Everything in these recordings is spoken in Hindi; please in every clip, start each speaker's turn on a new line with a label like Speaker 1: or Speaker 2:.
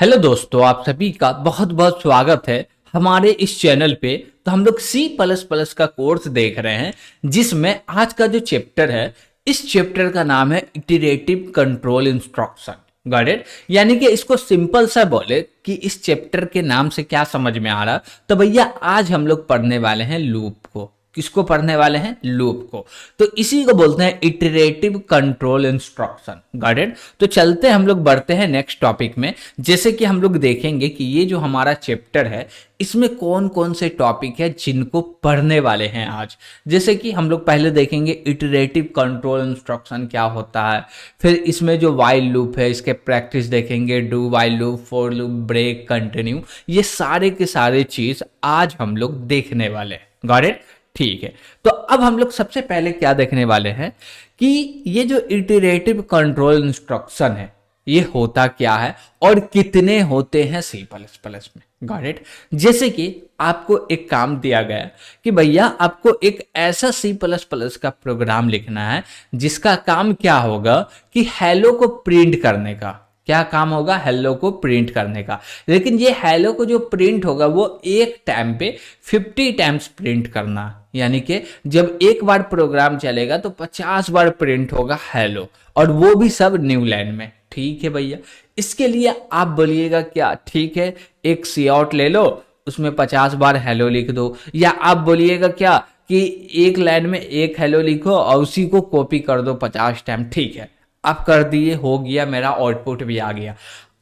Speaker 1: हेलो दोस्तों, आप सभी का बहुत बहुत स्वागत है हमारे इस चैनल पे। तो हम लोग सी प्लस प्लस का कोर्स देख रहे हैं, जिसमें आज का जो चैप्टर है, इस चैप्टर का नाम है iterative control instruction. Got it? यानी कि इसको सिंपल सा बोले कि इस चैप्टर के नाम से क्या समझ में आ रहा, तो भैया आज हम लोग पढ़ने वाले हैं लूप को। किसको पढ़ने वाले हैं? लूप को। तो इसी को बोलते हैं iterative control instruction. Got it? तो चलते हम लोग बढ़ते हैं नेक्स्ट टॉपिक में। जैसे कि हम लोग देखेंगे कि ये जो हमारा चैप्टर है, इसमें कौन कौन से टॉपिक है जिनको पढ़ने वाले हैं आज। जैसे कि हम लोग पहले देखेंगे इटरेटिव कंट्रोल इंस्ट्रक्शन क्या होता है, फिर इसमें जो वाइल लूप है इसके प्रैक्टिस देखेंगे, do while loop, for loop, break, continue, ये सारे के सारे चीज आज हम लोग देखने वाले हैं। Got it? ठीक है। तो अब हम लोग सबसे पहले क्या देखने वाले हैं कि ये जो इटरेटिव कंट्रोल इंस्ट्रक्शन है, ये होता क्या है और कितने होते हैं सी प्लस प्लस में। Got it? जैसे कि आपको एक काम दिया गया कि भैया आपको एक ऐसा सी प्लस प्लस का प्रोग्राम लिखना है जिसका काम क्या होगा कि हेलो को प्रिंट करने का। क्या काम होगा? हेलो को प्रिंट करने का। लेकिन ये हेलो को जो प्रिंट होगा वो एक टाइम पे 50 टाइम्स प्रिंट करना, यानी कि जब एक बार प्रोग्राम चलेगा तो 50 बार प्रिंट होगा हेलो, और वो भी सब न्यू लाइन में। ठीक है भैया, इसके लिए आप बोलिएगा क्या? ठीक है, एक सी आउट ले लो, उसमें 50 बार हेलो लिख दो। या आप बोलिएगा क्या कि एक लाइन में एक हेलो लिखो और उसी को कॉपी कर दो 50 टाइम। ठीक है, आप कर दिए, हो गया, मेरा आउटपुट भी आ गया।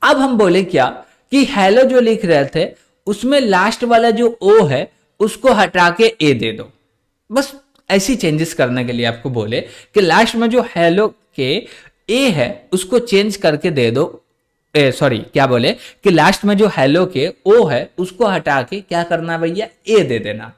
Speaker 1: अब हम बोले क्या कि हेलो जो लिख रहे थे उसमें लास्ट वाला जो ओ है उसको हटा के ए दे दो। बस ऐसी चेंजेस करने के लिए आपको बोले कि लास्ट में जो हेलो के ए है उसको चेंज करके दे दो। सॉरी, क्या बोले कि लास्ट में जो हेलो के ओ है उसको हटा के क्या करना भैया? ए दे देना।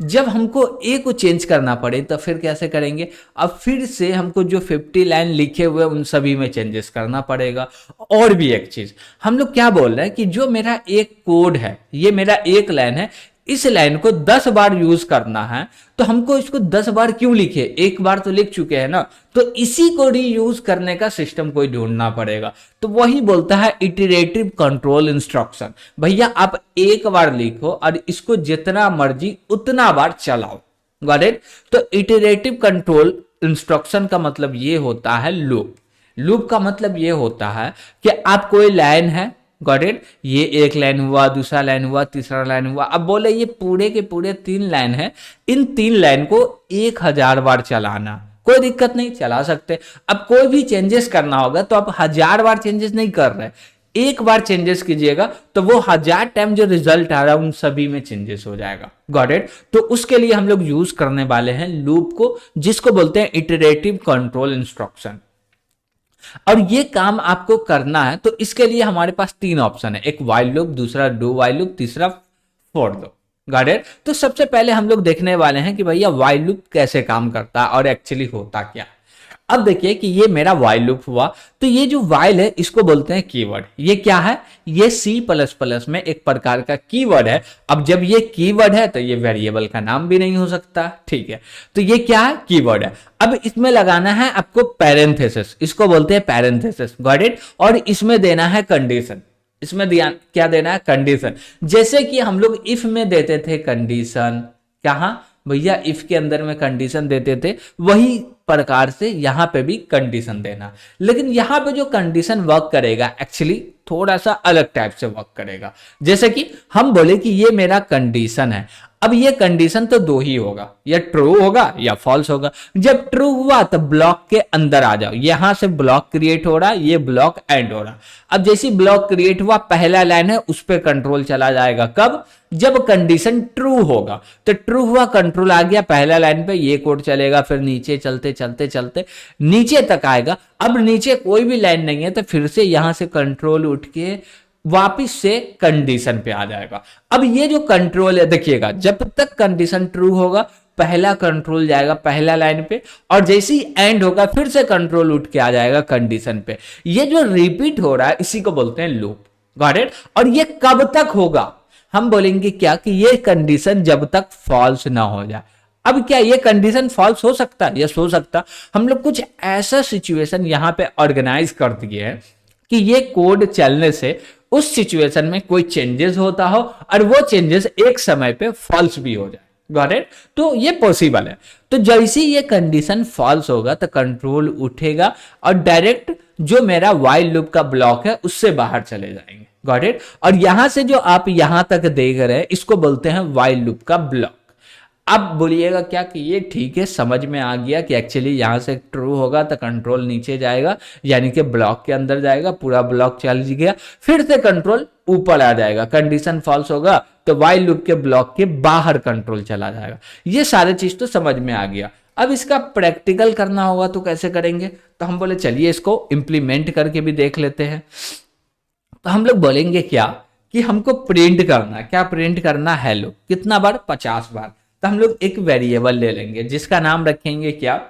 Speaker 1: जब हमको ए को चेंज करना पड़े तो फिर कैसे करेंगे? अब फिर से हमको जो 50 लाइन लिखे हुए उन सभी में चेंजेस करना पड़ेगा। और भी एक चीज हम लोग क्या बोल रहे हैं कि जो मेरा एक कोड है, ये मेरा एक लाइन है, इस लाइन को 10 बार यूज करना है, तो हमको इसको 10 बार क्यों लिखे? एक बार तो लिख चुके हैं ना, तो इसी को रीयूज करने का सिस्टम कोई ढूंढना पड़ेगा। तो वही बोलता है इटरेटिव कंट्रोल इंस्ट्रक्शन। भैया आप एक बार लिखो और इसको जितना मर्जी उतना बार चलाओ। Got it? तो इटरेटिव कंट्रोल इंस्ट्रक्शन का मतलब ये होता है लूप। लूप का मतलब ये होता है कि आप कोई लाइन है, गॉट इट, ये एक लाइन हुआ, दूसरा लाइन हुआ, तीसरा लाइन हुआ, अब बोले ये पूरे के पूरे 3 लाइन है, इन 3 लाइन को 1000 बार चलाना, कोई दिक्कत नहीं, चला सकते। अब कोई भी चेंजेस करना होगा तो आप 1000 बार चेंजेस नहीं कर रहे, एक बार चेंजेस कीजिएगा तो वो 1000 टाइम जो रिजल्ट आ रहा है उन सभी में चेंजेस हो जाएगा। Got it? तो उसके लिए हम लोग यूज करने वाले हैं लूप को, जिसको बोलते हैं इटरेटिव कंट्रोल इंस्ट्रक्शन। और ये काम आपको करना है तो इसके लिए हमारे पास 3 ऑप्शन है, एक वाइल लूप, दूसरा डू वाइल लूप, तीसरा फॉर लूप। Got it? तो सबसे पहले हम लोग देखने वाले हैं कि भैया वाइल लूप कैसे काम करता है और एक्चुअली होता क्या है। अब देखिए कि ये मेरा वाइल लूप हुआ, तो ये जो वाइल है इसको बोलते हैं कीवर्ड। ये क्या है? ये सी प्लस प्लस में एक प्रकार का कीवर्ड है। अब जब ये कीवर्ड है तो ये वेरिएबल का नाम भी नहीं हो सकता। ठीक है, तो ये क्या है? कीवर्ड है। अब इसमें लगाना है आपको पैरेंथेसिस, इसको बोलते हैं पैरेंथेसिस। Got it? और इसमें देना है कंडीशन। इसमें दिया क्या देना है? कंडीशन। जैसे कि हम लोग इफ में देते थे कंडीशन, कहां भैया? इफ के अंदर में कंडीशन देते थे, वही प्रकार से यहां पे भी कंडीशन देना। लेकिन यहां पे जो कंडीशन वर्क करेगा एक्चुअली थोड़ा सा अलग टाइप से वर्क करेगा। जैसे कि हम बोले कि ये मेरा कंडीशन है, अब ये कंडीशन तो 2 ही होगा, या ट्रू होगा या फॉल्स होगा। जब ट्रू हुआ तो ब्लॉक के अंदर आ जाओ, यहां से ब्लॉक क्रिएट हो रहा, ये ब्लॉक एंड हो रहा। अब जैसी ब्लॉक क्रिएट हुआ, पहला लाइन है उस पर कंट्रोल चला जाएगा। कब? जब कंडीशन ट्रू होगा। तो ट्रू हुआ, कंट्रोल आ गया पहला लाइन पे, ये कोड चलेगा, फिर नीचे चलते चलते चलते नीचे तक आएगा। अब नीचे कोई भी लाइन नहीं है तो फिर से यहां से कंट्रोल उठ के वापिस से कंडीशन पे आ जाएगा। अब ये जो कंट्रोल है देखिएगा, जब तक कंडीशन ट्रू होगा पहला कंट्रोल जाएगा पहला लाइन पे, और जैसे ही एंड होगा फिर से कंट्रोल उठ के आ जाएगा कंडीशन पे। ये जो रिपीट हो रहा है इसी को बोलते हैं लूप। Got it? और ये कब तक होगा? हम बोलेंगे क्या कि ये कंडीशन जब तक फॉल्स ना हो जाए। अब क्या ये कंडीशन फॉल्स हो सकता है? यस, हो सकता। हम लोग कुछ ऐसा सिचुएशन यहां पे ऑर्गेनाइज कर दिए हैं कि ये कोड चलने से उस सिचुएशन में कोई चेंजेस होता हो और वो चेंजेस एक समय पे फॉल्स भी हो जाए। Got it? तो ये पॉसिबल है। तो जैसे ही ये कंडीशन फॉल्स होगा तो कंट्रोल उठेगा और डायरेक्ट जो मेरा व्हाइल लूप का ब्लॉक है उससे बाहर चले जाएंगे। Got it? और यहां से जो आप यहां तक देख रहे हैं इसको बोलते हैं व्हाइल लूप का ब्लॉक। अब बोलिएगा क्या कि ये ठीक है, समझ में आ गया कि एक्चुअली यहां से ट्रू होगा तो कंट्रोल नीचे जाएगा, यानी कि ब्लॉक के अंदर जाएगा, पूरा ब्लॉक चल गया, फिर से कंट्रोल ऊपर आ जाएगा। कंडीशन फॉल्स होगा तो व्हाइल लूप के ब्लॉक के बाहर कंट्रोल चला जाएगा। ये सारे चीज तो समझ में आ गया। अब इसका प्रैक्टिकल करना होगा तो कैसे करेंगे? तो हम बोले चलिए इसको इंप्लीमेंट करके भी देख लेते हैं। तो हम लोग बोलेंगे क्या कि हमको प्रिंट करना, क्या प्रिंट करना? हेलो। कितना बार? 50 बार। तो हम लोग एक वेरिएबल ले लेंगे जिसका नाम रखेंगे क्या,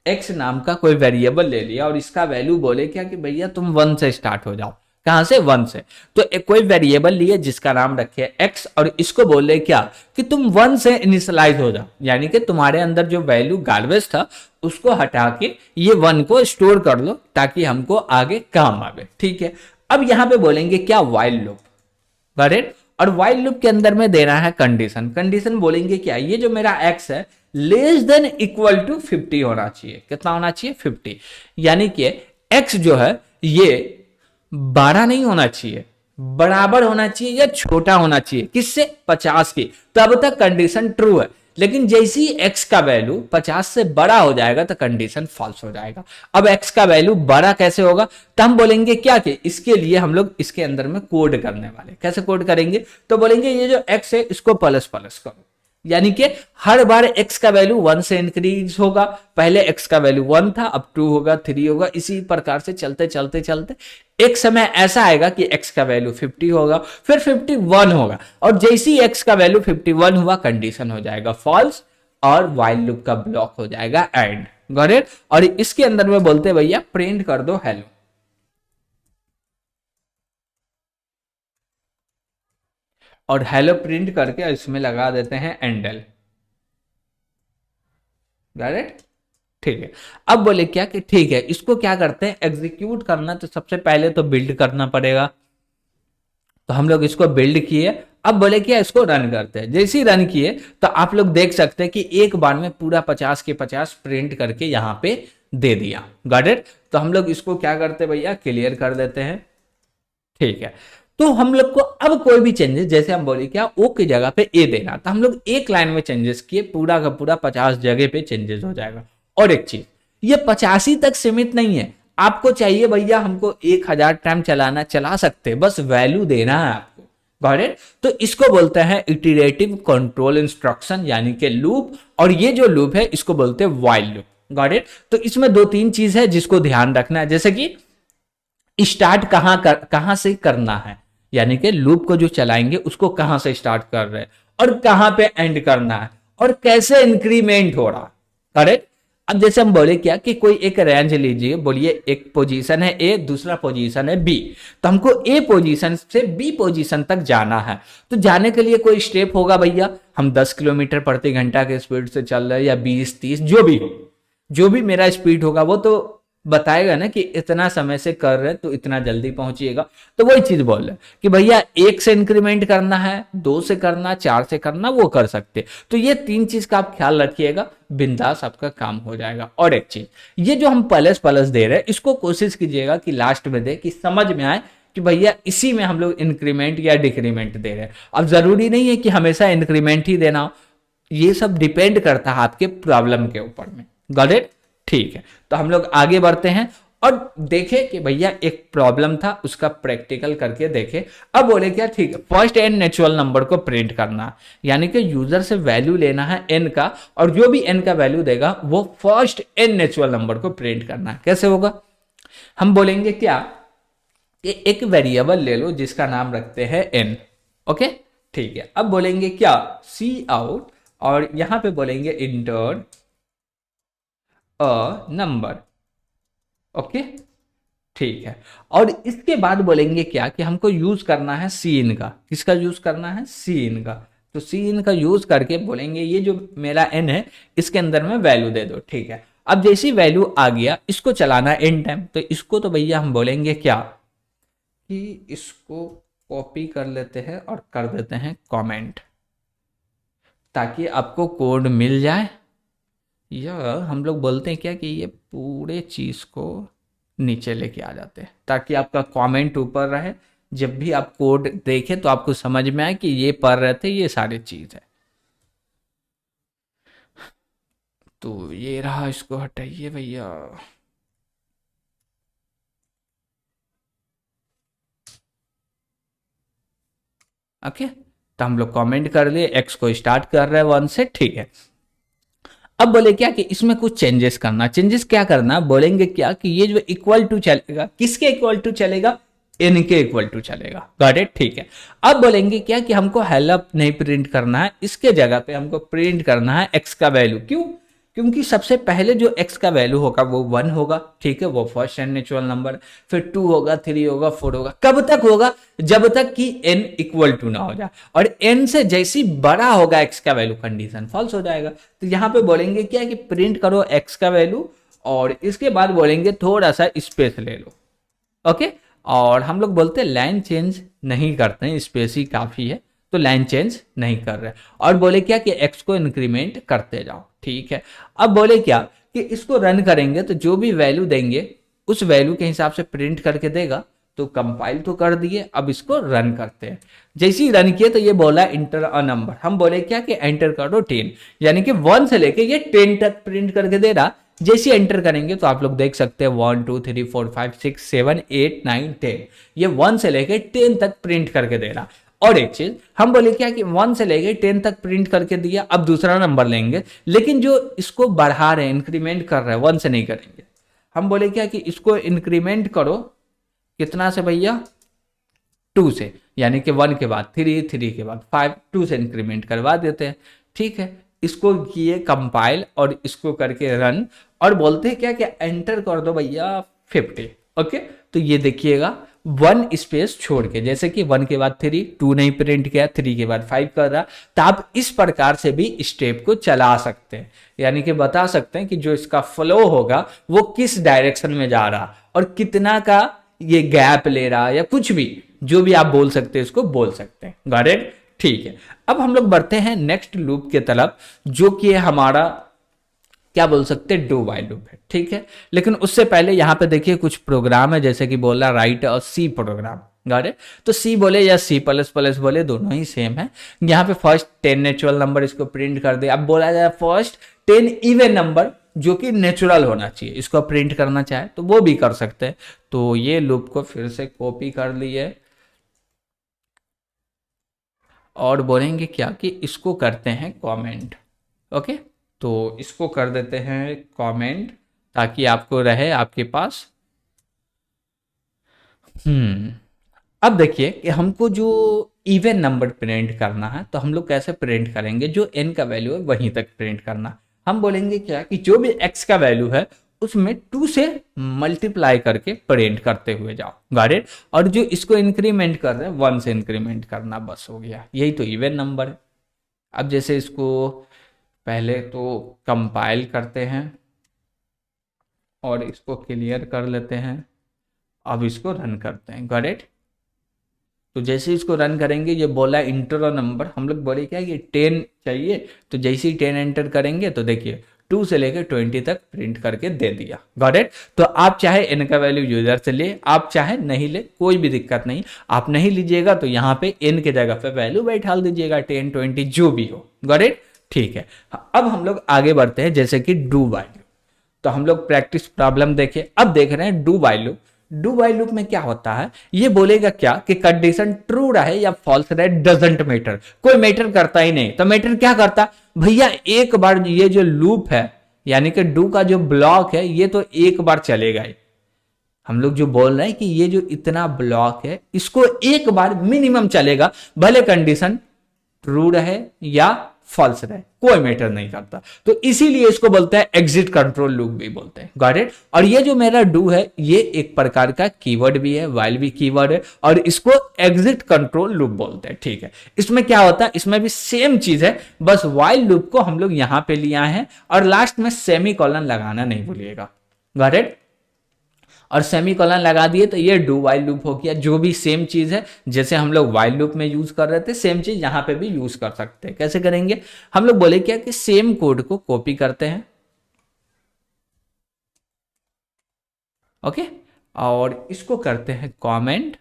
Speaker 1: x नाम का कोई वेरिएबल ले लिया और इसका वैल्यू बोले क्या कि भैया तुम 1 से स्टार्ट हो जाओ। कहां से? 1 से। तो एक कोई वेरिएबल लिए जिसका नाम रखे x और इसको बोले क्या कि तुम 1 से इनिशियलाइज हो जाओ, यानी कि तुम्हारे अंदर जो वैल्यू गार्बेज था उसको हटा के ये 1 को स्टोर कर लो ताकि हमको आगे काम आवे। ठीक है। अब यहां पे बोलेंगे क्या, व्हाइल लूप। Got it? और व्हाइल लूप के अंदर में देना है कंडीशन। कंडीशन बोलेंगे क्या, ये जो मेरा x है लेस देन इक्वल टू 50 होना चाहिए। कितना होना चाहिए? 50। यानी कि x जो है ये 12 नहीं होना चाहिए, बराबर होना चाहिए या छोटा होना चाहिए। किससे? 50 की। तब तक कंडीशन ट्रू है, लेकिन जैसे ही x का वैल्यू 50 से बड़ा हो जाएगा तो कंडीशन फॉल्स हो जाएगा। अब x का वैल्यू बड़ा कैसे होगा? तो हम बोलेंगे क्या कि इसके लिए हम लोग इसके अंदर में कोड करने वाले। कैसे कोड करेंगे? तो बोलेंगे ये जो x है इसको प्लस प्लस करो, यानी कि हर बार x का वैल्यू 1 से इंक्रीज होगा। पहले x का वैल्यू 1 था, अब 2 होगा, 3 होगा, इसी प्रकार से चलते चलते चलते एक समय ऐसा आएगा कि x का वैल्यू 50 होगा, फिर 51 होगा, और जैसे ही x का वैल्यू 51 हुआ कंडीशन हो जाएगा फॉल्स और व्हाइल लूप का ब्लॉक हो जाएगा एंड। Got it? और इसके अंदर में बोलते भैया प्रिंट कर दो हेलो। और हेलो प्रिंट करके इसमें लगा देते हैं एंडल। Got it? ठीक है। अब बोले क्या कि ठीक है, इसको क्या करते हैं, एग्जीक्यूट करना तो सबसे पहले तो बिल्ड करना पड़ेगा। तो हम लोग इसको बिल्ड किए। अब बोले क्या, इसको रन करते हैं। जैसे ही रन किए तो आप लोग देख सकते हैं कि एक बार में पूरा 50 के 50 प्रिंट करके यहां पे दे दिया। Got it? तो हम लोग इसको क्या करते हैं भैया, क्लियर कर देते हैं। ठीक है। तो हम लोग को अब कोई भी चेंजेस, जैसे हम बोले क्या ओ की जगह पे ए देना, तो हम लोग एक लाइन में चेंजेस किए, पूरा का पूरा 50 जगह पे चेंजेस हो जाएगा। और एक चीज, ये 85 तक सीमित नहीं है। आपको चाहिए भैया हमको 1000 टाइम चलाना, चला सकते, बस वैल्यू देना है आपको। Got it? तो इसको बोलते हैं इटरेटिव कंट्रोल इंस्ट्रक्शन, यानी कि लूप। और ये जो लूप है इसको बोलते हैं व्हाइल लूप। Got it? तो इसमें 2-3 चीज है जिसको ध्यान रखना है, जैसे कि स्टार्ट कहां से करना है, यानी कि लूप को जो चलाएंगे उसको कहां से स्टार्ट कर रहे हैं और कहां पे एंड करना है और कैसे इंक्रीमेंट हो रहा। करेक्ट? अब जैसे हम बोले क्या कि कोई एक रेंज लीजिए, बोलिए एक पोजीशन है ए, दूसरा पोजीशन है बी, तो हमको ए पोजीशन से बी पोजीशन तक जाना है। तो जाने के लिए कोई स्टेप होगा भैया, हम 10 किलोमीटर प्रति घंटा के स्पीड से चल रहे हैं या 20-30 जो भी मेरा स्पीड होगा वो तो बताएगा ना कि इतना समय से कर रहे तो इतना जल्दी पहुंचिएगा। तो वही चीज बोल रहे कि भैया 1 से इंक्रीमेंट करना है, 2 से करना, 4 से करना, वो कर सकते। तो ये 3 चीज का आप ख्याल रखिएगा, बिंदास आपका काम हो जाएगा। और एक चीज, ये जो हम प्लस प्लस दे रहे हैं इसको कोशिश कीजिएगा कि लास्ट में दे, कि समझ में आए कि भैया इसी में हम लोग इंक्रीमेंट या डिक्रीमेंट दे रहे हैं। अब जरूरी नहीं है कि हमेशा इंक्रीमेंट ही देना हो, ये सब डिपेंड करता है आपके प्रॉब्लम के ऊपर में। Got it? ठीक है। तो हम लोग आगे बढ़ते हैं और देखें कि भैया एक प्रॉब्लम था उसका प्रैक्टिकल करके देखे। अब बोले क्या, ठीक है, फर्स्ट एन नेचुरल नंबर को प्रिंट करना, यानी कि यूजर से वैल्यू लेना है एन का, और जो भी एन का वैल्यू देगा वो फर्स्ट एन नेचुरल नंबर को प्रिंट करना है। कैसे होगा? हम बोलेंगे क्या कि एक वेरिएबल ले लो जिसका नाम रखते हैं एन। ओके, ठीक है। अब बोलेंगे क्या, सी आउट, और यहां पे बोलेंगे इंटर अ नंबर। ओके, ठीक है। और इसके बाद बोलेंगे क्या कि हमको यूज करना है सीन का। किसका यूज करना है? सीन का। तो सीन का यूज करके बोलेंगे ये जो मेरा एन है इसके अंदर में वैल्यू दे दो। ठीक है। अब जैसी वैल्यू आ गया इसको चलाना एन टाइम, तो इसको तो भैया हम बोलेंगे क्या, कि इसको कॉपी कर लेते हैं और कर देते हैं कमेंट, ताकि आपको कोड मिल जाए। या हम लोग बोलते हैं क्या कि ये पूरे चीज़ को नीचे लेके आ जाते हैं, ताकि आपका कमेंट ऊपर रहे। जब भी आप कोड देखें तो आपको समझ में आए कि ये पढ़ रहे थे, ये सारी चीज़ है। तो ये रहा, इसको हटाइए भैया। ओके, तो हम लोग कमेंट कर लिए, एक्स को स्टार्ट कर रहे हैं 1 से, ठीक है। अब बोले क्या कि इसमें कुछ चेंजेस करना। चेंजेस क्या करना, बोलेंगे क्या कि ये जो इक्वल टू चलेगा, किसके इक्वल टू चलेगा, एन के इक्वल टू चलेगा। गॉट इट, ठीक है। अब बोलेंगे क्या कि हमको हेल्प नहीं प्रिंट करना है, इसके जगह पे हमको प्रिंट करना है एक्स का वैल्यू। क्यों? क्योंकि सबसे पहले जो x का वैल्यू होगा वो 1 होगा, ठीक है, वो फर्स्ट एंड नेचुरल नंबर। फिर 2 होगा, 3 होगा, 4 होगा। कब तक होगा? जब तक कि n इक्वल टू ना हो जाए, और n से जैसी बड़ा होगा x का वैल्यू, कंडीशन फॉल्स हो जाएगा। तो यहाँ पे बोलेंगे क्या कि प्रिंट करो x का वैल्यू, और इसके बाद बोलेंगे थोड़ा सा स्पेस ले लो। ओके, और हम लोग बोलते हैं लाइन चेंज नहीं करते हैं, स्पेस ही काफी है, तो लाइन चेंज नहीं कर रहे। और बोले क्या कि x को इंक्रीमेंट करते जाओ, ठीक है। अब बोले क्या कि इसको रन करेंगे तो जो भी वैल्यू देंगे उस वैल्यू के हिसाब से प्रिंट करके देगा। तो कंपाइल तो कर दिए, अब इसको रन करते हैं। जैसे ही रन किए तो ये बोला इंटर अ नंबर। हम बोले क्या कि एंटर कर दो 10, यानी कि 1 से लेके ये 10 तक प्रिंट करके दे रहा। जैसे एंटर करेंगे तो आप लोग देख सकते हैं 1 2 3 4 5 6 7 8 9 10, ये 1 से लेके 10 तक प्रिंट करके दे रहा। और एक चीज हम बोले क्या कि 1 से लेके 10 तक प्रिंट करके दिया। अब दूसरा नंबर लेंगे, लेकिन जो इसको बढ़ा रहे हैं, इंक्रीमेंट कर रहे हैं, 1 से नहीं करेंगे। हम बोले क्या कि इसको इंक्रीमेंट करो, कितना से भैया, 2 से, यानी कि 1 के बाद 3, 3 के बाद 5, 2 से इंक्रीमेंट करवा देते हैं, ठीक है। इसको किए कंपाइल और इसको करके रन, और बोलते हैं क्या कि एंटर कर दो भैया 50। ओके, तो ये देखिएगा 1 स्पेस छोड़ के, जैसे कि 1 के बाद 3, 2 नहीं प्रिंट किया, 3 के बाद 5 कर रहा। तो आप इस प्रकार से भी स्टेप को चला सकते हैं, यानी कि बता सकते हैं कि जो इसका फ्लो होगा वो किस डायरेक्शन में जा रहा, और कितना का ये गैप ले रहा, या कुछ भी, जो भी आप बोल सकते हैं इसको बोल सकते हैं। गॉट इट, ठीक है। अब हम लोग बढ़ते हैं नेक्स्ट लूप के तरफ, जो कि हमारा क्या बोल सकते हैं, डू वाइल लूप है, ठीक है। लेकिन उससे पहले यहाँ पे देखिए कुछ प्रोग्राम है, जैसे कि बोला राइट और सी प्रोग्राम। गाड़े तो सी बोले या सी प्लस प्लस बोले, दोनों ही सेम है। यहाँ पे फर्स्ट 10 नेचुरल नंबर इसको प्रिंट कर दे। अब बोला जाए फर्स्ट 10 इवन नंबर जो कि नेचुरल होना चाहिए, इसको प्रिंट करना चाहे तो वो भी कर सकते हैं। तो ये लूप को फिर से कॉपी कर लिए, और बोलेंगे क्या कि इसको करते हैं कमेंट। ओके, तो इसको कर देते हैं कमेंट, ताकि आपको रहे आपके पास। अब देखिए कि हमको जो इवन नंबर प्रिंट करना है, तो हम लोग कैसे प्रिंट करेंगे, जो n का वैल्यू है वहीं तक प्रिंट करना। हम बोलेंगे क्या कि जो भी x का वैल्यू है उसमें 2 से मल्टीप्लाई करके प्रिंट करते हुए जाओ। गॉट इट, और जो इसको इंक्रीमेंट कर रहे हैं 1 से इंक्रीमेंट करना, बस हो गया, यही तो इवन नंबर है। अब जैसे इसको पहले तो कंपाइल करते हैं और इसको क्लियर कर लेते हैं, अब इसको रन करते हैं। गॉट इट, तो जैसे इसको रन करेंगे ये बोला इंटर नंबर, हम लोग बोले क्या कि 10 चाहिए, तो जैसे ही 10 एंटर करेंगे तो देखिए 2 से लेकर 20 तक प्रिंट करके दे दिया। गॉट इट, तो आप चाहे n का वैल्यू यूजर से ले, आप चाहे नहीं ले, कोई भी दिक्कत नहीं। आप नहीं लीजिएगा तो यहाँ पे n के जगह पे वैल्यू बैठा दीजिएगा, 10 20 जो भी हो। गॉट इट, ठीक है। अब हम लोग आगे बढ़ते हैं, जैसे कि डू वाइल। तो हम लोग प्रैक्टिस प्रॉब्लम देखे, अब देख रहे हैं do while loop. Do while loop में क्या होता है, ये बोलेगा क्या कि कंडीशन ट्रू रहे या फॉल्स रहे, डजंट मैटर, कोई मैटर करता ही नहीं। तो मैटर क्या करता भैया, एक बार ये जो लूप है, यानी कि डू का जो ब्लॉक है, ये तो एक बार चलेगा ही। हम लोग जो बोल रहे हैं कि ये जो इतना ब्लॉक है, इसको एक बार मिनिमम चलेगा, भले कंडीशन ट्रू रहे या फॉल्स रहे, कोई मैटर नहीं करता। तो इसीलिए इसको बोलते हैं एग्जिट कंट्रोल लूप भी बोलते हैं। गॉट इट, और ये जो मेरा डू है ये एक प्रकार का कीवर्ड भी है, वाइल भी कीवर्ड है, और इसको एग्जिट कंट्रोल लूप बोलते हैं, ठीक है। इसमें क्या होता है, इसमें भी सेम चीज है, बस वाइल लूप को हम लोग यहां पे लिया है, और लास्ट में सेमी कॉलन लगाना नहीं भूलिएगा। गॉट इट, और सेमी कॉलन लगा दिए तो ये डू वाइल लूप हो गया। जो भी सेम चीज है, जैसे हम लोग वाइल लूप में यूज कर रहे थे, सेम चीज यहां पे भी यूज कर सकते हैं। कैसे करेंगे? हम लोग बोले क्या कि सेम कोड को कॉपी करते हैं, ओके, और इसको करते हैं कमेंट।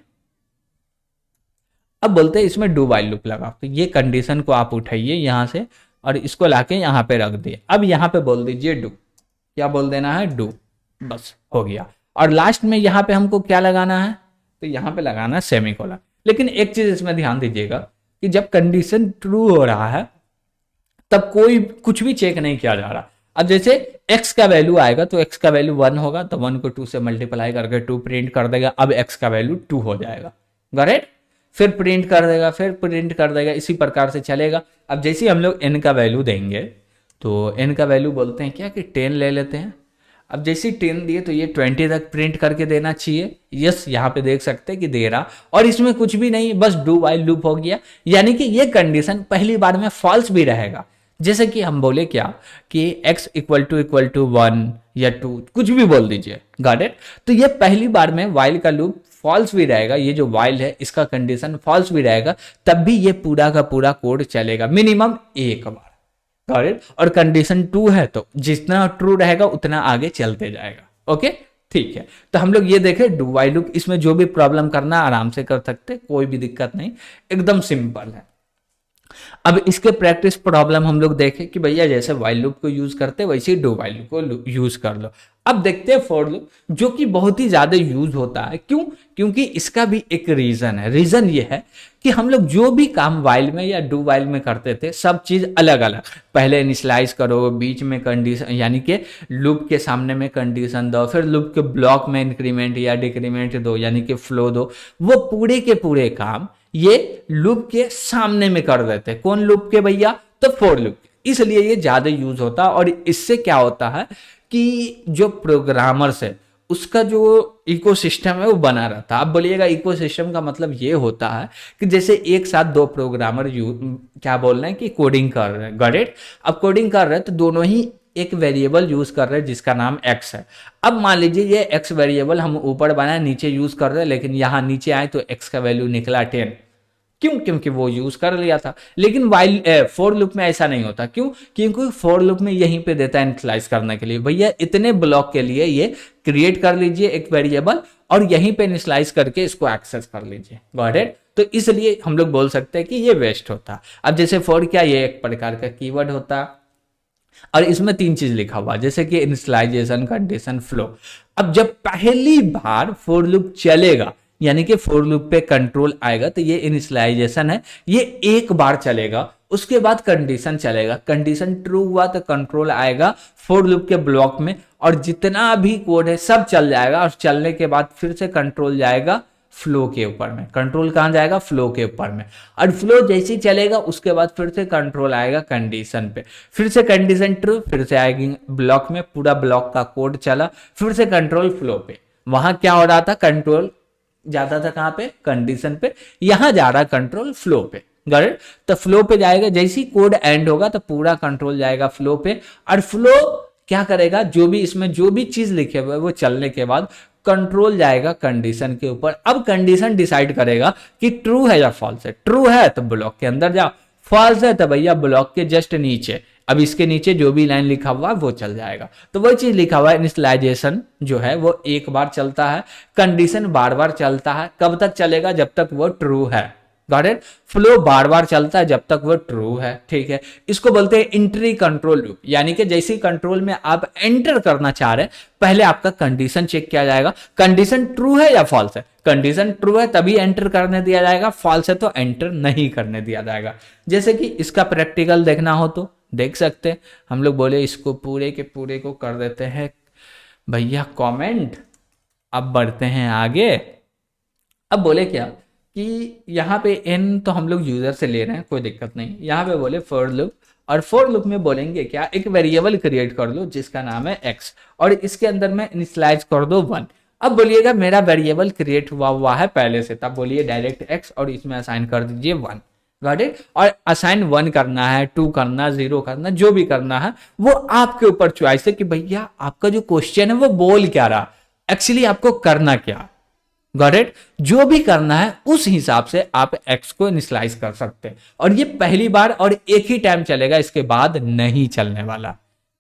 Speaker 1: अब बोलते हैं इसमें डू वाइल लूप लगा, तो ये कंडीशन को आप उठाइए यहां से और इसको लाके यहां पे रख दिए। अब यहां पे बोल दीजिए डू, क्या बोल देना है? डू, बस हो गया। और लास्ट में यहां पे हमको क्या लगाना है? तो यहां पे लगाना है सेमीकोलन। लेकिन एक चीज इसमें ध्यान दीजिएगा कि जब कंडीशन ट्रू हो रहा है तब कोई कुछ भी चेक नहीं किया जा रहा। अब जैसे x का वैल्यू आएगा तो x का वैल्यू 1 होगा, तो 1 को 2 से मल्टीप्लाई करके 2 प्रिंट कर देगा। अब x का वैल्यू 2 हो जाएगा, करेक्ट? फिर प्रिंट कर देगा, फिर प्रिंट कर देगा, इसी प्रकार से चलेगा। अब जैसे हम लोग n का वैल्यू देंगे तो n का वैल्यू बोलते हैं क्या कि 10 ले लेते हैं। अब जैसे 10 दिए तो ये 20 तक प्रिंट करके देना चाहिए। यस, यहाँ पे देख सकते हैं कि दे रहा, और इसमें कुछ भी नहीं, बस डू वाइल लूप हो गया। यानी कि ये कंडीशन पहली बार में फॉल्स भी रहेगा। जैसे कि हम बोले क्या कि x इक्वल टू 1 या 2, कुछ भी बोल दीजिए, गॉट इट? तो ये पहली बार में वाइल का लूप फॉल्स भी रहेगा। ये जो वाइल है इसका कंडीशन फॉल्स भी रहेगा, तब भी ये पूरा का पूरा कोड चलेगा मिनिमम एक बार, गॉट इट? और कंडीशन 2 है तो जितना ट्रू रहेगा उतना आगे चलते जाएगा, ओके? ठीक है, तो हम लोग ये देखे डू वाइल लूप, इसमें जो भी प्रॉब्लम करना आराम से कर सकते, कोई भी दिक्कत नहीं, एकदम सिंपल है। अब इसके प्रैक्टिस प्रॉब्लम हम लोग देखें कि भैया जैसे वाइल लूप को यूज करते वैसे ही डू वाइल लूप को यूज कर लो। अब देखते हैं फॉर लूप, जो कि बहुत ही ज्यादा यूज होता है। क्यों? क्योंकि इसका भी एक रीजन है। रीजन ये है कि हम लोग जो भी काम वाइल में या डू वाइल में करते थे सब चीज अलग अलग, पहले इनिशियलाइज करो, बीच में कंडीशन यानी कि लूप के सामने में कंडीशन दो, फिर लूप के ब्लॉक में इंक्रीमेंट या डिक्रीमेंट दो यानी कि फ्लो दो, वो पूरे के पूरे काम ये लूप के सामने में कर देते। कौन लूप के भैया? तो फॉर लूप। इसलिए ये ज्यादा यूज होता है, और इससे क्या होता है कि जो प्रोग्रामर्स है उसका जो इकोसिस्टम है वो बना रहता है। अब बोलिएगा इकोसिस्टम का मतलब ये होता है कि जैसे एक साथ दो प्रोग्रामर क्या बोल रहे हैं कि कोडिंग कर रहे हैं, गॉट इट? अब कोडिंग कर रहे हैं तो दोनों ही एक वेरिएबल यूज कर रहे हैं जिसका नाम x है। अब मान लीजिए ये x वेरिएबल हम ऊपर बनाए नीचे यूज कर रहे हैं, लेकिन यहां नीचे आए तो x का वैल्यू निकला 10। क्यों? क्योंकि वो यूज कर लिया था। लेकिन वाइल फॉर लूप में ऐसा नहीं होता। क्यों? क्योंकि फॉर लूप में यहीं पे देता है इनिशियलाइज करने के लिए, भैया इतने ब्लॉक के लिए ये क्रिएट कर लीजिए एक वेरिएबल और यहीं पे इनिशियलाइज करके इसको एक्सेस कर लीजिए, गॉट इट? तो इसलिए हम लोग बोल सकते हैं कि ये वेस्ट होता। अब जैसे फॉर क्या, ये एक प्रकार का कीवर्ड होता और इसमें 3 चीज लिखा हुआ जैसे कि इनिशियलाइजेशन, कंडीशन, फ्लो। अब जब पहली बार फॉर लूप चलेगा यानी कि फॉर लूप पे कंट्रोल आएगा तो ये इनिशियलाइजेशन है, ये एक बार चलेगा, उसके बाद कंडीशन चलेगा। कंडीशन ट्रू हुआ तो कंट्रोल आएगा फॉर लूप के ब्लॉक में और जितना भी कोड है सब चल जाएगा, और चलने के बाद फिर से कंट्रोल जाएगा फ्लो के ऊपर में। कंट्रोल कहां जाएगा? फ्लो के ऊपर में। और फ्लो जैसे ही चलेगा उसके बाद फिर से कंट्रोल आएगा कंडीशन पे, फिर से कंडीशन ट्रू, फिर से आएगी ब्लॉक में, पूरा ब्लॉक का कोड चला, फिर से कंट्रोल फ्लो पे। वहां क्या हो रहा था? कंट्रोल जाता था कहां पे? कंडीशन पे। यहां जा रहा कंट्रोल फ्लो पे, गॉट? तो फ्लो पे जाएगा, जैसे ही कोड एंड होगा तो पूरा कंट्रोल जाएगा फ्लो पे, और फ्लो क्या करेगा? जो भी इसमें जो भी चीज लिखे हुए वो चलने के बाद कंट्रोल जाएगा कंडीशन के ऊपर। अब कंडीशन डिसाइड करेगा कि ट्रू है या फॉल्स है। ट्रू है तो ब्लॉक के अंदर जाओ, फॉल्स है तो भैया ब्लॉक के जस्ट नीचे। अब इसके नीचे जो भी लाइन लिखा हुआ वो चल जाएगा। तो वही चीज लिखा हुआ है, इनिशियलाइजेशन जो है वो एक बार चलता है, कंडीशन बार बार चलता है। कब तक चलेगा? जब तक वो ट्रू है, गॉट इट? फ्लो बार बार चलता है जब तक वो ट्रू है, ठीक है? इसको बोलते हैं एंट्री कंट्रोल लूप, यानी कि जैसे कंट्रोल में आप एंटर करना चाह रहे हैं पहले आपका कंडीशन चेक किया जाएगा, कंडीशन ट्रू है या फॉल्स है। कंडीशन ट्रू है तभी एंटर करने दिया जाएगा, फॉल्स है तो एंटर नहीं करने दिया जाएगा। जैसे कि इसका प्रैक्टिकल देखना हो तो देख सकते हैं। हम लोग बोले इसको पूरे के पूरे को कर देते हैं भैया कमेंट। अब बढ़ते हैं आगे। अब बोले क्या कि यहाँ पे n तो हम लोग यूजर से ले रहे हैं, कोई दिक्कत नहीं। यहाँ पे बोले फॉर लूप, और फॉर लूप में बोलेंगे क्या? एक वेरिएबल क्रिएट कर लो जिसका नाम है x, और इसके अंदर में इनिशियलाइज कर दो 1। अब बोलिएगा मेरा वेरिएबल क्रिएट हुआ है पहले से, तब बोलिए डायरेक्ट x और इसमें असाइन कर दीजिए 1, गॉट इट? और असाइन 1 करना है, 2 करना, 0 करना, जो भी करना है वो आपके ऊपर चॉइस है कि भैया आपका जो क्वेश्चन है वो बोल क्या रहा। एक्चुअली आपको करना क्या, गॉट इट, जो भी करना है उस हिसाब से आप एक्स को इनिशियलाइज कर सकते हैं, और ये पहली बार और एक ही टाइम चलेगा, इसके बाद नहीं चलने वाला,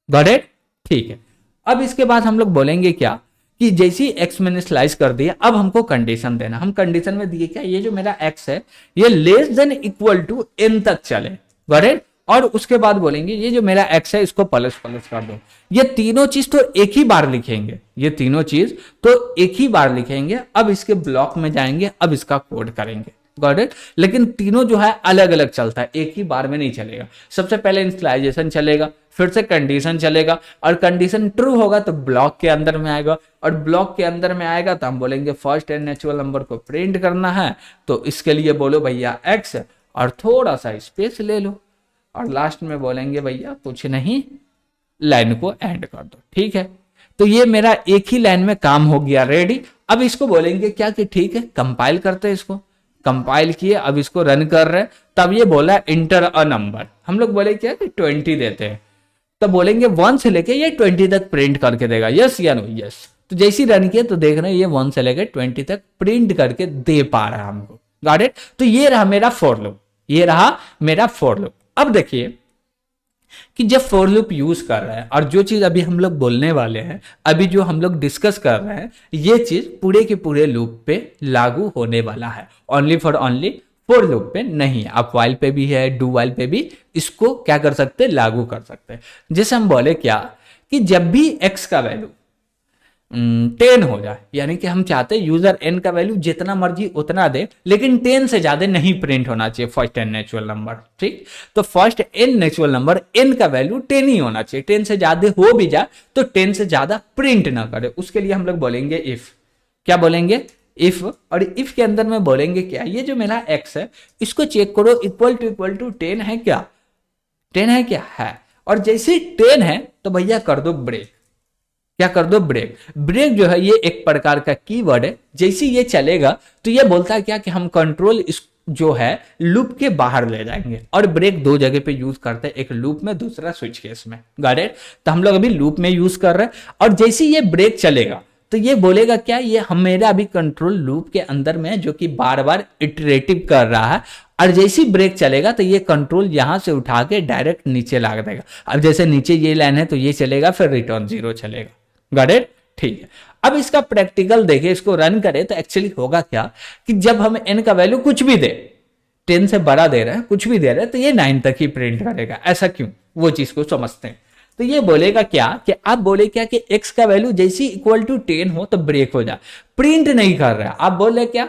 Speaker 1: गॉट इट। ठीक है, अब इसके बाद हम लोग बोलेंगे क्या कि जैसे एक्स मैंने स्लाइस कर दिया, अब हमको कंडीशन देना। हम कंडीशन में दिए क्या, ये जो मेरा एक्स है ये less than equal to N तक चले, गॉट इट। और उसके बाद बोलेंगे ये जो मेरा एक्स है इसको प्लस प्लस कर दो। ये तीनों चीज तो एक ही बार लिखेंगे, ये तीनों चीज तो एक ही बार लिखेंगे। अब इसके ब्लॉक में जाएंगे, अब इसका कोड करेंगे, गॉट इट। लेकिन तीनों जो है अलग अलग चलता है, एक ही बार में नहीं चलेगा। सबसे पहले इनिशियलाइजेशन चलेगा, फिर से कंडीशन चलेगा, और कंडीशन ट्रू होगा तो ब्लॉक के अंदर में आएगा, और ब्लॉक के अंदर में आएगा तो हम बोलेंगे फर्स्ट एंड नेचुरल नंबर को प्रिंट करना है, तो इसके लिए बोलो भैया एक्स और थोड़ा सा स्पेस ले लो, और लास्ट में बोलेंगे भैया कुछ नहीं, लाइन को एंड कर दो, ठीक है। तो ये मेरा एक ही लाइन में काम हो गया, रेडी। अब इसको बोलेंगे क्या कि ठीक है कंपाइल करते हैं, इसको कंपाइल किए, अब इसको रन कर रहे हैं, तब ये बोला इंटर अ नंबर। हम लोग बोले क्या कि 20 देते हैं, तब बोलेंगे 1 से लेके ये 20 तक प्रिंट करके देगा, यस या नो, यस। तो जैसे ही रन किया तो देख रहे हैं ये 1 से लेके 20 तक प्रिंट करके दे पा रहा है हमको, गॉट इट। तो ये रहा मेरा फॉर लूप, ये रहा मेरा फॉर लूप। अब देखिए कि जब फॉर लूप यूज कर रहे हैं, और जो चीज अभी हम लोग बोलने वाले हैं, अभी जो हम लोग डिस्कस कर रहे हैं, ये चीज पूरे के पूरे लूप पे लागू होने वाला है, only for only for loop पे नहीं। आप वाइल पे भी है, डू वाइल पे भी इसको क्या कर सकते हैं, लागू कर सकते हैं। जैसे हम बोले क्या कि जब भी एक्स का वैल्यू 10 हो जाए, यानी कि हम चाहते हैं यूजर एन का वैल्यू जितना मर्जी उतना दे, लेकिन 10 से ज्यादा नहीं प्रिंट होना चाहिए फर्स्ट एन नेचुरल नंबर, ठीक। तो first N natural number N का वैल्यू 10 ही होना चाहिए, 10 से ज्यादा हो भी जाए तो 10 से ज्यादा प्रिंट ना करे। उसके लिए हम लोग बोलेंगे इफ, क्या बोलेंगे, इफ। और इफ के अंदर में बोलेंगे क्या, ये जो मेरा एक्स है इसको चेक करो इक्वल टू 10 है क्या, 10 है क्या, है। और जैसे 10 है तो भैया कर दो ब्रेक, क्या कर दो, ब्रेक। ब्रेक जो है ये एक प्रकार का कीवर्ड है, जैसे ये चलेगा तो ये बोलता है क्या कि हम कंट्रोल इस जो है लूप के बाहर ले जाएंगे। और ब्रेक दो जगह पे यूज करते हैं, एक लूप में, दूसरा स्विच केस में, गॉट इट। तो हम लोग अभी लूप में यूज कर रहे हैं, और जैसे ये ब्रेक चलेगा तो ये बोलेगा क्या, ये हम मेरा अभी कंट्रोल लूप के अंदर में है जो कि बार बार इटरेटिव कर रहा है, और जैसे ब्रेक चलेगा तो ये कंट्रोल यहां से उठा के डायरेक्ट नीचे ला देगा। अब जैसे नीचे ये लाइन है तो ये चलेगा, फिर रिटर्न 0 चलेगा, गॉट इट, ठीक है। अब इसका प्रैक्टिकल देखें, इसको रन करें तो एक्चुअली होगा क्या कि जब हम n का वैल्यू कुछ भी दे, 10 से बड़ा दे रहे हैं, कुछ भी दे रहे हैं, तो ये 9 तक ही प्रिंट करेगा। ऐसा क्यों, वो चीज को समझते हैं। तो ये बोलेगा क्या कि आप बोले क्या कि x का वैल्यू जैसी इक्वल टू 10 हो तो ब्रेक हो जा, प्रिंट नहीं कर रहा है। आप बोले क्या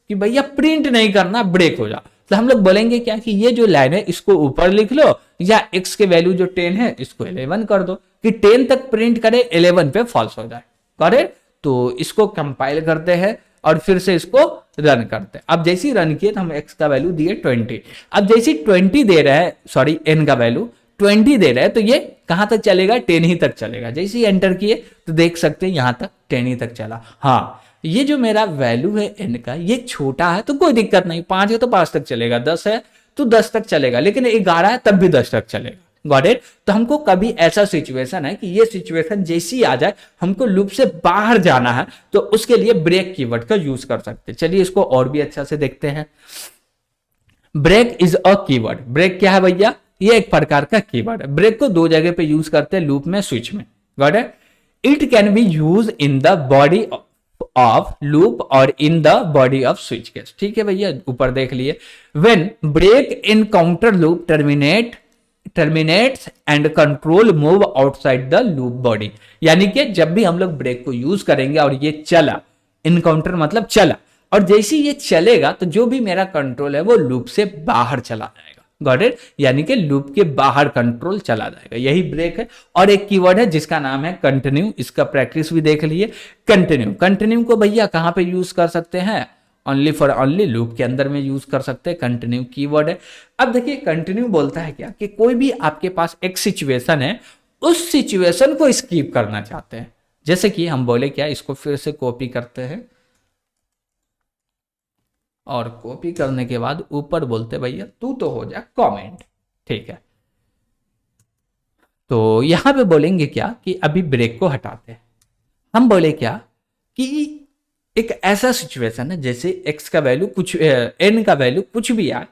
Speaker 1: कि भैया प्रिंट नहीं करना, ब्रेक हो जा। तो हम लोग बोलेंगे क्या कि ये जो लाइन है इसको ऊपर लिख लो, या x के वैल्यू जो 10 है इसको 11 कर दो, कि 10 तक प्रिंट करे, 11 पे फॉल्स हो जाए, करेक्ट। तो इसको कंपाइल करते हैं और फिर से इसको रन करते हैं। अब जैसे ही रन किए तो हम x का वैल्यू दिए 20। अब जैसे 20 दे रहा है, सॉरी n का वैल्यू 20 दे रहा है, तो ये कहां तक चलेगा, 10 ही तक चलेगा। जैसे ही एंटर किए तो देख सकते हैं यहां तक 10 ही तक चला। हाँ, ये जो मेरा वैल्यू है n का, ये छोटा है तो कोई दिक्कत नहीं, 5 है तो 5 तक चलेगा, 10 है तो 10 तक चलेगा, लेकिन 11 है तब भी 10 तक चलेगा, गॉट इट। तो हमको कभी ऐसा सिचुएशन है कि ये सिचुएशन जैसी आ जाए, हमको लूप से बाहर जाना है, तो उसके लिए ब्रेक कीवर्ड का यूज कर सकते हैं। चलिए इसको और भी अच्छा से देखते हैं। Break is a keyword. Break क्या है भैया, ये एक प्रकार का कीवर्ड है। ब्रेक को दो जगह पे यूज करते हैं, लूप में, स्विच में, got it. It can be use in the body of loop और in the body of switch case, ठीक है भैया, ऊपर देख लिए। When break encounter loop terminates and control move outside the loop body, यानी कि जब भी हम लोग ब्रेक को यूज करेंगे और ये चला, इनकाउंटर मतलब चला, और जैसे ये चलेगा तो जो भी मेरा कंट्रोल है वो लूप से बाहर चला जाएगा, गॉट इट, यानी कि लूप के बाहर कंट्रोल चला जाएगा, यही ब्रेक है। और एक कीवर्ड है जिसका नाम है कंटिन्यू, इसका प्रैक्टिस भी देख लिए। कंटिन्यू, कंटिन्यू को भैया कहां पे यूज कर सकते हैं, ओनली फॉर ओनली लूप के अंदर में यूज कर सकते हैं, कंटिन्यू कीवर्ड है। अब देखिए कंटिन्यू बोलता है क्या कि कोई भी आपके पास एक सिचुएशन है, उस सिचुएशन को स्किप करना चाहते हैं। जैसे कि हम बोले क्या, इसको फिर से कॉपी करते हैं, और कॉपी करने के बाद ऊपर बोलते भैया तू तो हो जा कमेंट, ठीक है। तो यहां पे बोलेंगे क्या कि अभी ब्रेक को हटाते हैं। हम बोले क्या कि एक ऐसा सिचुएशन है जैसे x का वैल्यू कुछ n का वैल्यू कुछ भी आए,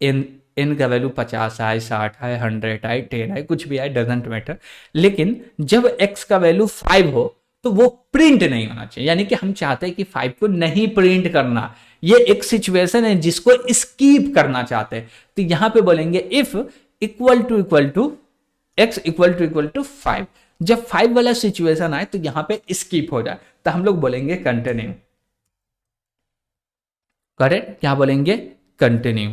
Speaker 1: n का वैल्यू 50 आए, 60 आए, 100 आए, 10 आए, कुछ भी आए, डजेंट मैटर, लेकिन जब x का वैल्यू 5 हो तो वो प्रिंट नहीं होना चाहिए। यानी कि हम चाहते हैं कि 5 को नहीं प्रिंट करना, ये एक सिचुएशन है जिसको स्कीप करना चाहते हैं। तो यहां पे बोलेंगे if equal to x equal to 5। जब 5 वाला सिचुएशन आए तो यहां पे स्कीप हो जाए तो हम लोग बोलेंगे कंटिन्यू। करेक्ट, क्या बोलेंगे? कंटिन्यू।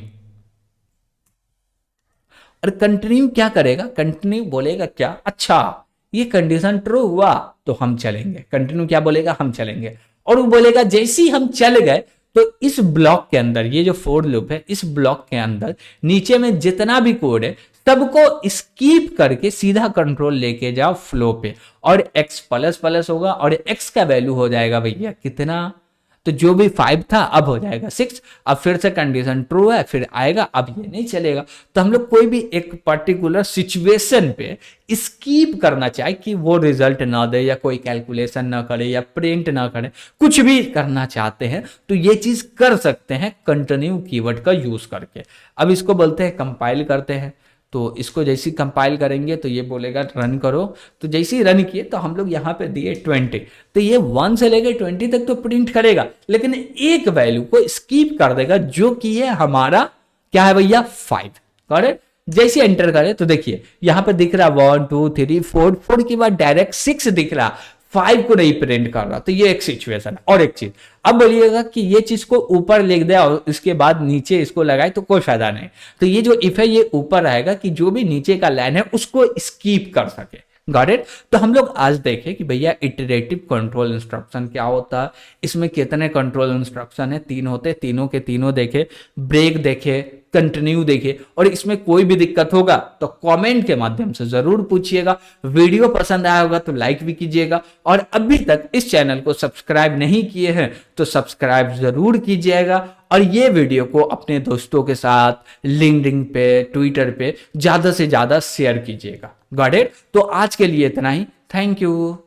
Speaker 1: और कंटिन्यू क्या करेगा? कंटिन्यू बोलेगा क्या? अच्छा ये कंडीशन ट्रू हुआ तो हम चलेंगे। कंटिन्यू क्या बोलेगा? हम चलेंगे। और वो बोलेगा जैसे ही हम चल गए तो इस ब्लॉक के अंदर, ये जो फोर लूप है, इस ब्लॉक के अंदर नीचे में जितना भी कोड है सबको स्कीप करके सीधा कंट्रोल लेके जाओ फ्लो पे, और x प्लस प्लस होगा और x का वैल्यू हो जाएगा भैया कितना? तो जो भी 5 था अब हो जाएगा 6। अब फिर से कंडीशन ट्रू है, फिर आएगा, अब ये नहीं चलेगा। तो हम लोग कोई भी एक पर्टिकुलर सिचुएशन पे स्कीप करना चाहे कि वो रिजल्ट ना दे या कोई कैलकुलेशन ना करे या प्रिंट ना करे, कुछ भी करना चाहते हैं तो ये चीज कर सकते हैं कंटिन्यू कीवर्ड का यूज करके। अब इसको बोलते हैं कंपाइल करते हैं। तो इसको जैसे कंपाइल करेंगे तो ये बोलेगा रन करो। तो जैसे ही रन किए तो हम लोग यहाँ पे दिए 20, तो ये 1 से लेकर 20 तक तो प्रिंट करेगा, लेकिन एक वैल्यू को स्कीप कर देगा जो कि है हमारा क्या है भैया? 5। करेक्ट। जैसे एंटर करें तो देखिए यहाँ पे दिख रहा 1 2 3 4, 4 के बाद डायरेक्ट 6 दिख रहा, 5 को नहीं प्रिंट कर रहा। तो ये एक सिचुएशन है। और एक चीज अब बोलिएगा कि ये चीज को ऊपर लिख दे और इसके बाद नीचे इसको लगाए तो कोई फायदा नहीं। तो ये जो इफ है ये ऊपर आएगा कि जो भी नीचे का लाइन है उसको स्कीप कर सके। Got it? तो हम लोग आज देखें कि भैया इटरेटिव कंट्रोल इंस्ट्रक्शन क्या होता है, इसमें कितने कंट्रोल इंस्ट्रक्शन है, 3 होते, तीनों के तीनों देखे, ब्रेक देखे, कंटिन्यू देखे। और इसमें कोई भी दिक्कत होगा तो कमेंट के माध्यम से जरूर पूछिएगा। वीडियो पसंद आया होगा तो लाइक भी कीजिएगा, और अभी तक इस चैनल को सब्सक्राइब नहीं किए हैं तो सब्सक्राइब जरूर कीजिएगा। और ये वीडियो को अपने दोस्तों के साथ लिंक्डइन पे, ट्विटर पे ज्यादा से ज्यादा शेयर कीजिएगा। Got it? तो आज के लिए इतना ही। Thank you.